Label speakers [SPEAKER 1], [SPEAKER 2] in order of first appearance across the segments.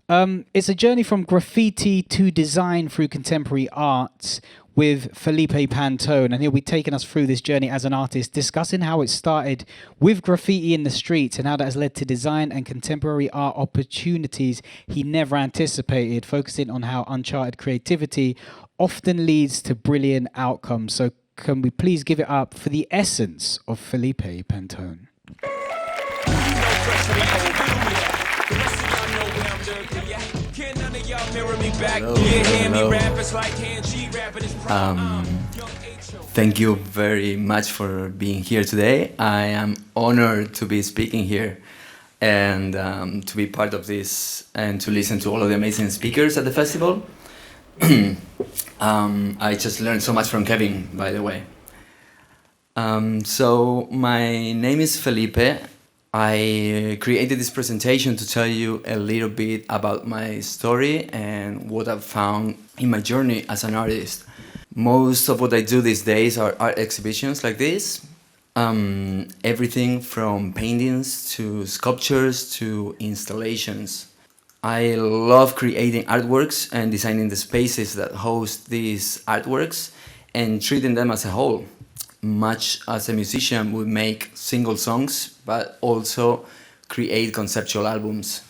[SPEAKER 1] It's a journey from graffiti to design through contemporary art with Felipe Pantone, and he'll be taking us through this journey as an artist, discussing how it started with graffiti in the streets and how that has led to design and contemporary art opportunities he never anticipated, focusing on how uncharted creativity often leads to brilliant outcomes. So, can we please give it up for the essence of Felipe Pantone?
[SPEAKER 2] Thank you very much for being here today. I am honored to be speaking here and to be part of this and to listen to all of the amazing speakers at the festival. I just learned so much from Kevin, by the way. So my name is Felipe. I created this presentation to tell you a little bit about my story and what I've found in my journey as an artist. Most of what I do these days are art exhibitions like this. Everything from paintings to sculptures to installations. I love creating artworks and designing the spaces that host these artworks and treating them as a whole. Much as a musician would make single songs, but also create conceptual albums.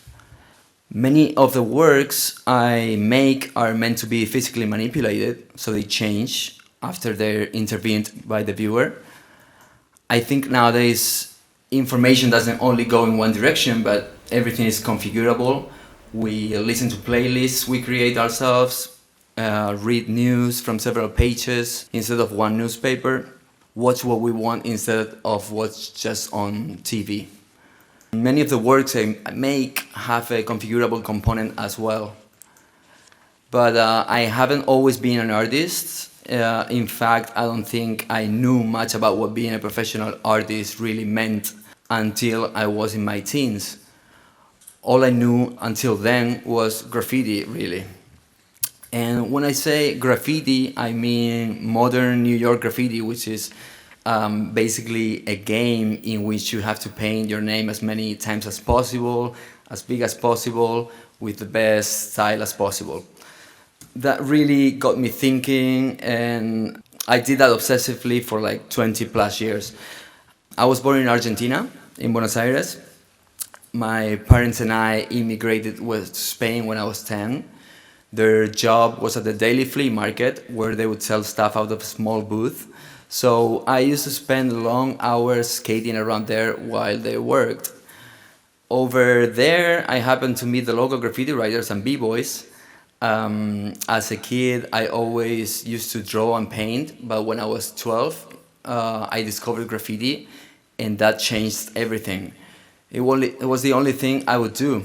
[SPEAKER 2] Many of the works I make are meant to be physically manipulated, so they change after they're intervened by the viewer. I think nowadays information doesn't only go in one direction, but everything is configurable. We listen to playlists we create ourselves, read news from several pages instead of one newspaper, watch what we want instead of what's just on TV. Many of the works I make have a configurable component as well. But I haven't always been an artist. In fact, I don't think I knew much about what being a professional artist really meant until I was in my teens. All I knew until then was graffiti, really. And when I say graffiti, I mean modern New York graffiti, which is basically a game in which you have to paint your name as many times as possible, as big as possible, with the best style as possible. That really got me thinking, and I did that obsessively for like 20 plus years. I was born in Argentina, in Buenos Aires. My parents and I immigrated to Spain when I was 10. Their job was at the daily flea market where they would sell stuff out of a small booth. So I used to spend long hours skating around there while they worked. Over there, I happened to meet the local graffiti writers and b-boys. As a kid, I always used to draw and paint, but when I was 12, I discovered graffiti, and that changed everything. It was the only thing I would do.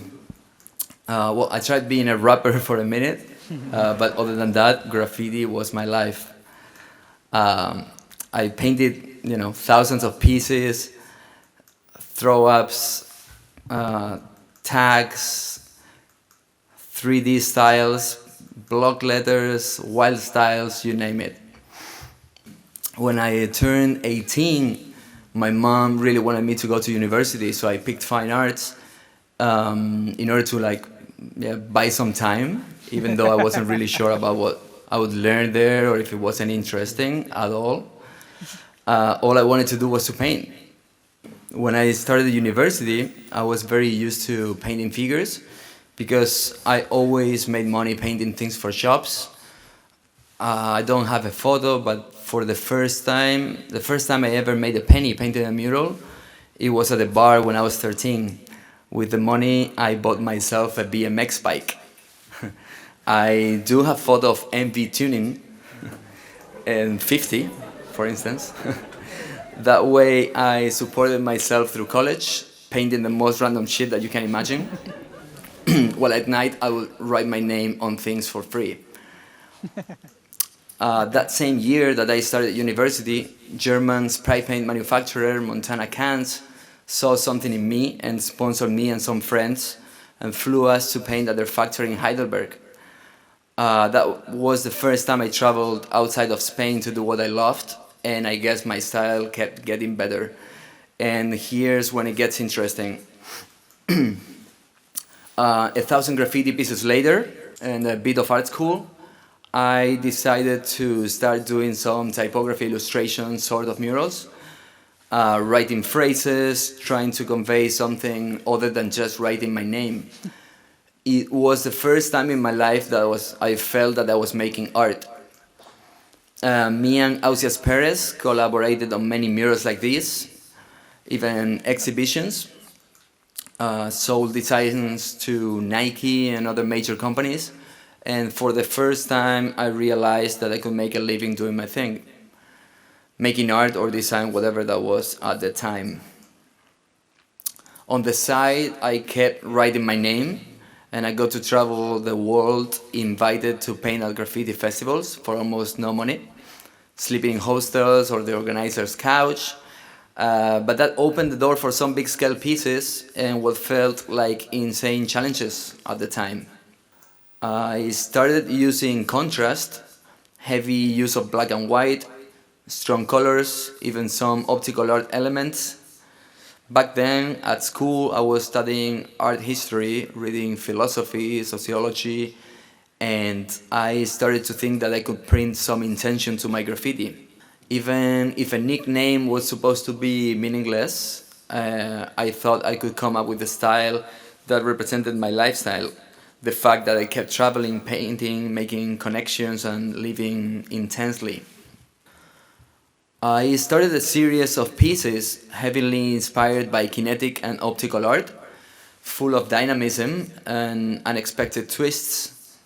[SPEAKER 2] Well, I tried being a rapper for a minute, but other than that, graffiti was my life. I painted, thousands of pieces, throw-ups, tags, 3D styles, block letters, wild styles, you name it. When I turned 18, my mom really wanted me to go to university, so I picked fine arts in order to buy some time, even though I wasn't really sure about what I would learn there or if it wasn't interesting at all. All I wanted to do was to paint. When I started university, I was very used to painting figures because I always made money painting things for shops. I don't have a photo, but for the first time I ever made a penny painting a mural, it was at a bar when I was 13. With the money, I bought myself a BMX bike. I do have photo of MV tuning and 50, for instance. That way I supported myself through college, painting the most random shit that you can imagine. While at night I would write my name on things for free. That same year that I started university, German spray paint manufacturer Montana Cans saw something in me and sponsored me and some friends and flew us to paint at their factory in Heidelberg. That was the first time I traveled outside of Spain to do what I loved, and I guess my style kept getting better. And here's when it gets interesting. 1,000 graffiti pieces later, and a bit of art school, I decided to start doing some typography illustration sort of murals, writing phrases, trying to convey something other than just writing my name. It was the first time in my life that I felt that I was making art. Me and Ausias Perez collaborated on many murals like this, even exhibitions, sold designs to Nike and other major companies. And for the first time, I realized that I could make a living doing my thing, making art or design, whatever that was at the time. On the side, I kept writing my name, and I got to travel the world, invited to paint at graffiti festivals for almost no money, sleeping in hostels or the organizer's couch. But that opened the door for some big-scale pieces and what felt like insane challenges at the time. I started using contrast, heavy use of black and white, strong colors, even some optical art elements. Back then, at school, I was studying art history, reading philosophy, sociology, and I started to think that I could print some intention to my graffiti. Even if a nickname was supposed to be meaningless, I thought I could come up with a style that represented my lifestyle. The fact that I kept traveling, painting, making connections, and living intensely. I started a series of pieces heavily inspired by kinetic and optical art, full of dynamism and unexpected twists.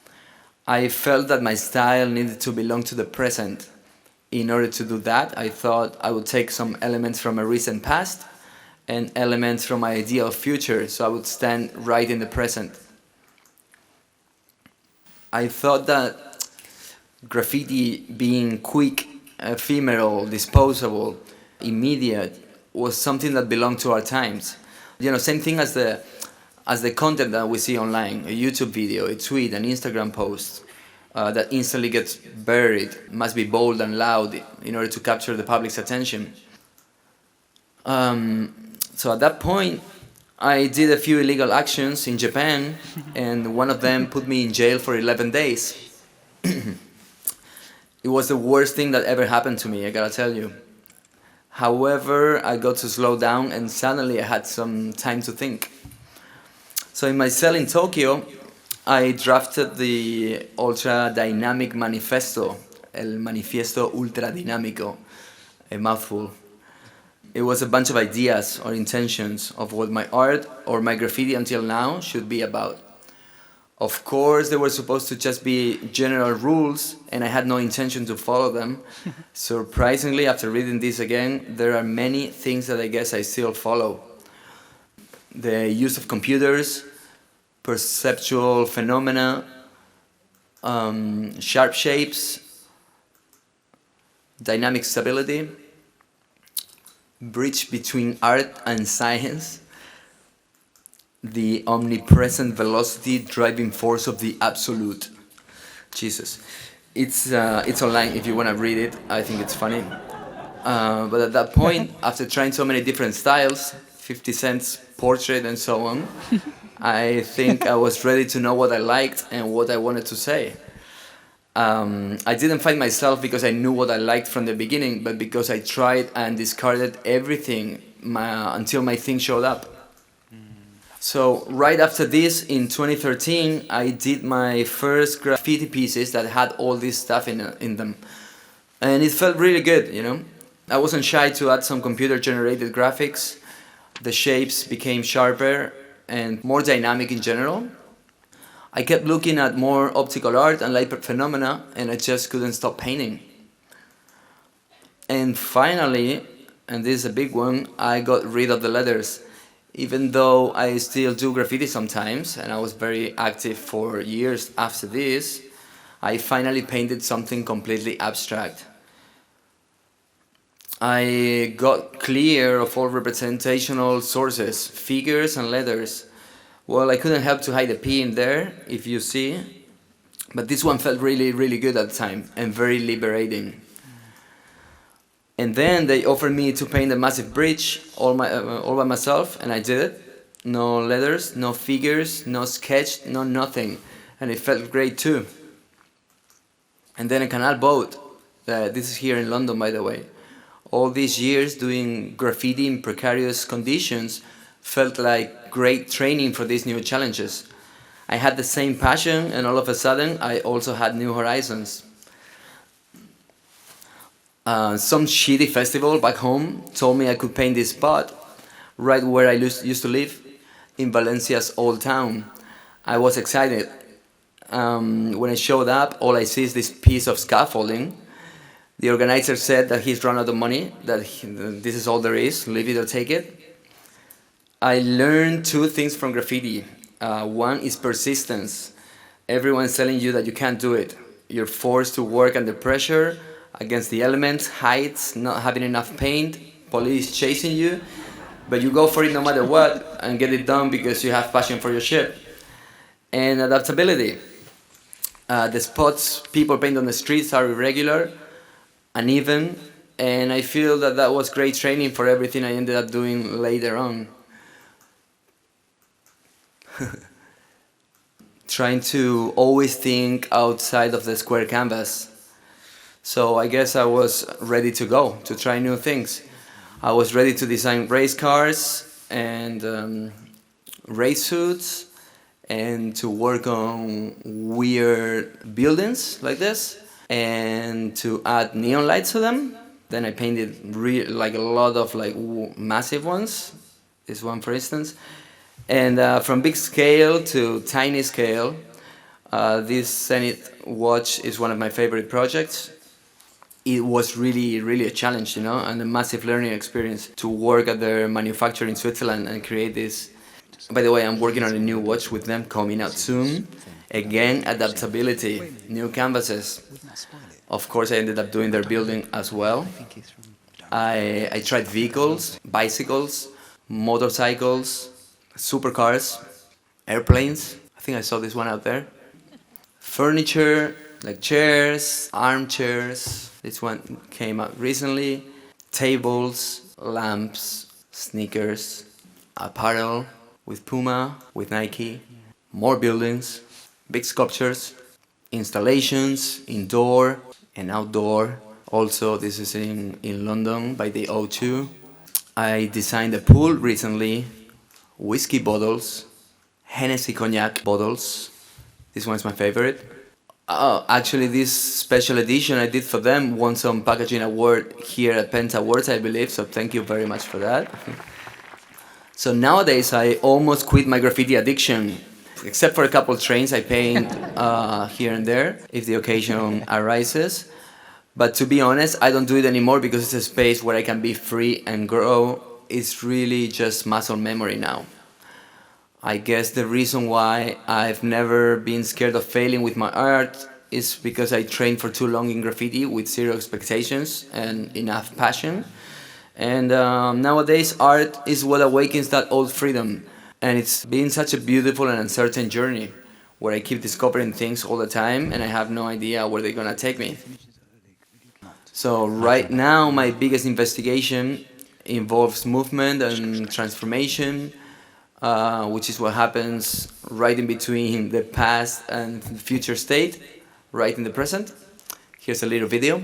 [SPEAKER 2] I felt that my style needed to belong to the present. In order to do that, I thought I would take some elements from a recent past and elements from my idea of future, so I would stand right in the present. I thought that graffiti being quick, ephemeral, disposable, immediate was something that belonged to our times. You know, same thing as the content that we see online, a YouTube video, a tweet, an Instagram post that instantly gets buried, must be bold and loud in order to capture the public's attention. So at that point, I did a few illegal actions in Japan, and one of them put me in jail for 11 days. It was the worst thing that ever happened to me, I gotta tell you. However, I got to slow down, and suddenly I had some time to think. So in my cell in Tokyo, I drafted the ultra-dynamic Manifesto, el Manifiesto Ultra Dinámico, a mouthful. It was a bunch of ideas or intentions of what my art or my graffiti until now should be about. Of course, they were supposed to just be general rules, and I had no intention to follow them. Surprisingly, after reading this again, there are many things that I guess I still follow. The use of computers, perceptual phenomena, sharp shapes, dynamic stability, bridge between art and science, the omnipresent velocity driving force of the absolute. Jesus. It's online if you want to read it. I think it's funny. But at that point, after trying so many different styles, 50 Cent's portrait and so on, I think I was ready to know what I liked and what I wanted to say. I didn't find myself because I knew what I liked from the beginning, but because I tried and discarded everything until my thing showed up. So right after this, in 2013, I did my first graffiti pieces that had all this stuff in them. And it felt really good, you know. I wasn't shy to add some computer-generated graphics. The shapes became sharper and more dynamic in general. I kept looking at more optical art and light phenomena, and I just couldn't stop painting. And finally, and this is a big one, I got rid of the letters. Even though I still do graffiti sometimes, and I was very active for years after this, I finally painted something completely abstract. I got clear of all representational sources, figures and letters. Well, I couldn't help to hide a P in there, if you see, but this one felt really, really good at the time and very liberating. And then they offered me to paint a massive bridge all by myself, and I did it. No letters, no figures, no sketch, no nothing. And it felt great too. And then a canal boat. This is here in London, by the way. All these years doing graffiti in precarious conditions felt like great training for these new challenges. I had the same passion, and all of a sudden, I also had new horizons. Some shitty festival back home told me I could paint this spot right where I used to live, in Valencia's old town. I was excited. When I showed up, all I see is this piece of scaffolding. The organizer said that he's run out of money, that this is all there is, leave it or take it. I learned two things from graffiti. One is persistence. Everyone's telling you that you can't do it. You're forced to work under pressure, against the elements, heights, not having enough paint, police chasing you, but you go for it no matter what and get it done because you have passion for your shit. And adaptability. The spots people paint on the streets are irregular, uneven, and I feel that that was great training for everything I ended up doing later on. Trying to always think outside of the square canvas. So I guess I was ready to go, to try new things. I was ready to design race cars and race suits and to work on weird buildings like this and to add neon lights to them. Then I painted like a lot of like massive ones, this one for instance. And from big scale to tiny scale, this Zenith watch is one of my favorite projects. It was really, really a challenge, you know, and a massive learning experience to work at their manufacturer in Switzerland and create this. By the way, I'm working on a new watch with them coming out soon. Again, adaptability, new canvases. Of course, I ended up doing their building as well. I tried vehicles, bicycles, motorcycles, supercars, airplanes. I think I saw this one out there. Furniture, like chairs, armchairs. This one came out recently. Tables, lamps, sneakers, apparel with Puma, with Nike, more buildings, big sculptures, installations, indoor and outdoor. Also, this is in London by the O2. I designed a pool recently, whiskey bottles, Hennessy cognac bottles. This one's my favorite. Oh, actually, this special edition I did for them won some packaging award here at Pentawards, I believe, so thank you very much for that. So nowadays, I almost quit my graffiti addiction. Except for a couple trains I paint here and there, if the occasion arises. But to be honest, I don't do it anymore because it's a space where I can be free and grow. It's really just muscle memory now. I guess the reason why I've never been scared of failing with my art is because I trained for too long in graffiti with zero expectations and enough passion. And nowadays, art is what awakens that old freedom. And it's been such a beautiful and uncertain journey where I keep discovering things all the time and I have no idea where they're gonna take me. So right now, my biggest investigation involves movement and transformation, which is what happens right in between the past and the future state, right in the present. Here's a little video.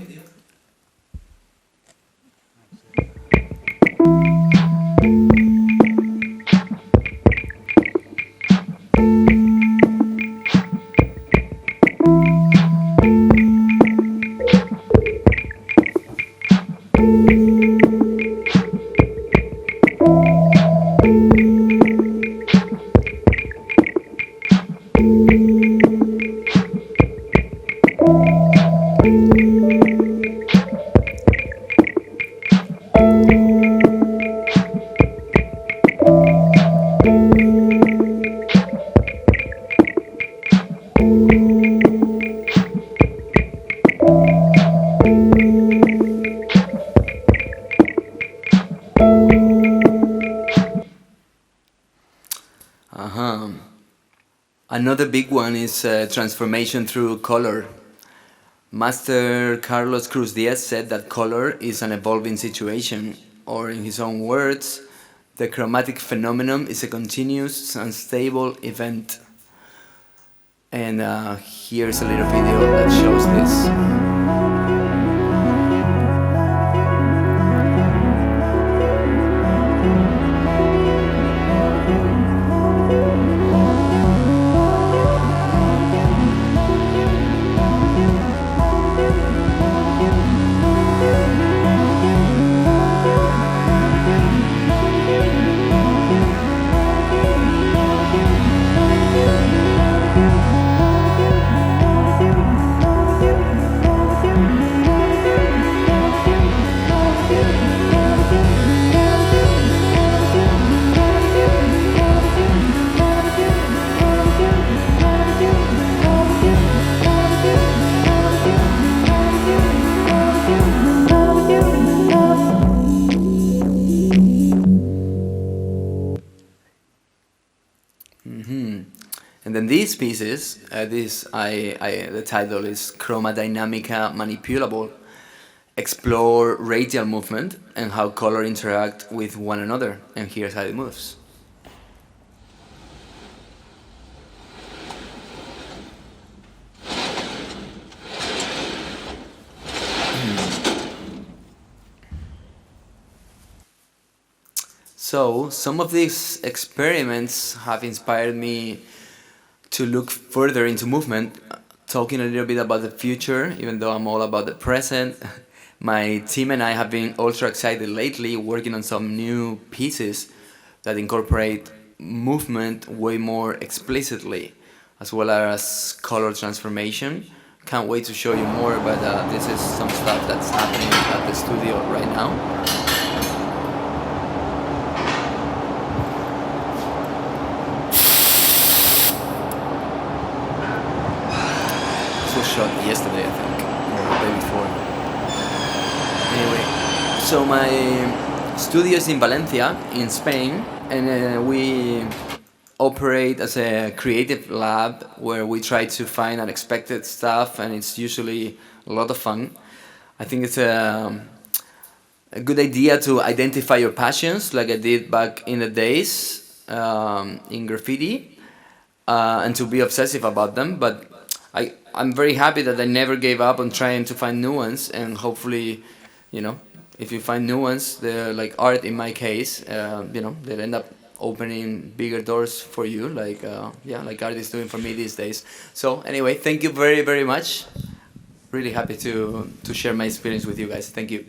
[SPEAKER 2] Another big one is transformation through color. Master Carlos Cruz Diaz said that color is an evolving situation, or in his own words, The chromatic phenomenon is a continuous, unstable event. And here's a little video that shows this. And then these pieces, the title is Chroma Dynamica Manipulable, explore radial movement and how color interact with one another. And here's how it moves. So, some of these experiments have inspired me to look further into movement, talking a little bit about the future, even though I'm all about the present. My team and I have been ultra excited lately, working on some new pieces that incorporate movement way more explicitly, as well as color transformation. Can't wait to show you more, but this is some stuff that's happening at the studio right now. Shot yesterday, I think, or the day before. Anyway, so my studio is in Valencia, in Spain, and we operate as a creative lab where we try to find unexpected stuff, and it's usually a lot of fun. I think it's a good idea to identify your passions, like I did back in the days in graffiti, and to be obsessive about them, but I'm very happy that I never gave up on trying to find new ones, and hopefully, if you find new ones, they're like art in my case, they'll end up opening bigger doors for you, like art is doing for me these days. So anyway, thank you very, very much. Really happy to share my experience with you guys. Thank you.